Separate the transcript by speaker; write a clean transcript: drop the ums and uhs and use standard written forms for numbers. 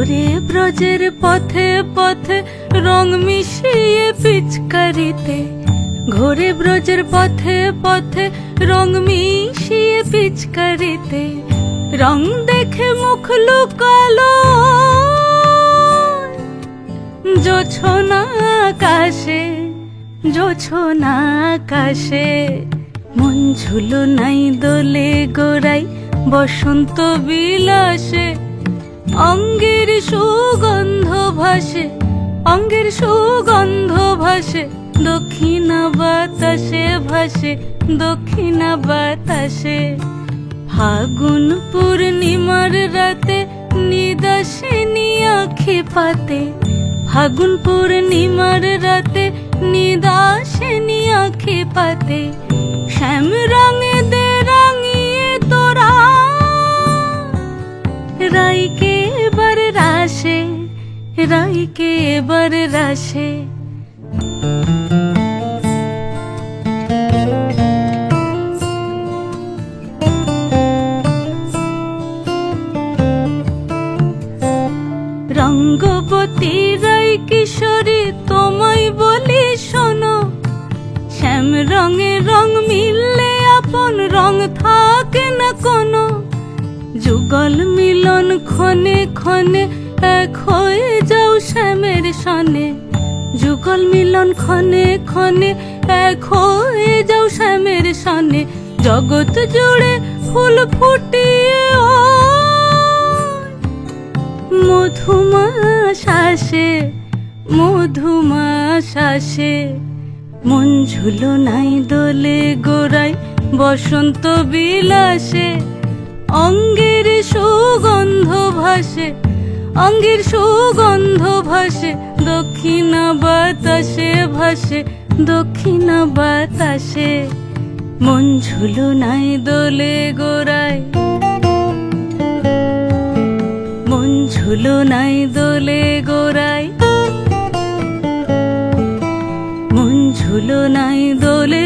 Speaker 1: ঘোরে ব্রজের পথে পথে রং মিশিয়ে পিচকারিতে, ঘোরে ব্রজের পথে পথে রং মিশিয়ে পিচকারিতে, রং দেখে মুখ লুকালো জোছনা আকাশে, জোছনা আকাশে। মন ঝুলো নাই দোলে গোড়াই বসন্ত বিলাসে, অঙ্গের সুগন্ধ ভাসে, অঙ্গের সুগন্ধ ভাসে, দক্ষিণা বাতাসে ভাসে, দক্ষিণা বাতাসে। ফাগুন পূর্ণিমার রাতে নিদাসিনী আঁখি পাতে, ফাগুন পূর্ণিমার রাতে নিদাসিনী আঁখি পাতে। শ্যাম রঙে দে রাঙিয়ে তোরা রাইকে এবার রাশে, রাইকে এবার রাশে। রঙ্গবতী রাই কিশোরী তোমায় বলি শোনো, শ্যাম রঙে রং মিললে আপন রং থাকে না কোনো। যুগল মিলন ক্ষণে ক্ষণে এক হয়ে যাও শ্যামের সনে, যুগল মিলন ক্ষণে ক্ষণে এক হয়ে যাও শ্যামের সনে। জগৎ জুড়ে ফুল ফুটিয়ে ও মধুমাশাসে, মধুমাশাসে। মন ঝুলো নাই দোলে গোড়াই বসন্ত বিলাসে, অঙ্গের সুগন্ধ ভাসে, অঙ্গের সুগন্ধ ভাসে, দক্ষিণা বাতাসে ভাসে, দক্ষিণা বাতাসে। মন ঝুলো নাই দোলে গোড়াই, মন ঝুলো নাই দোলে গোড়াই, মন ঝুলো নাই দোলে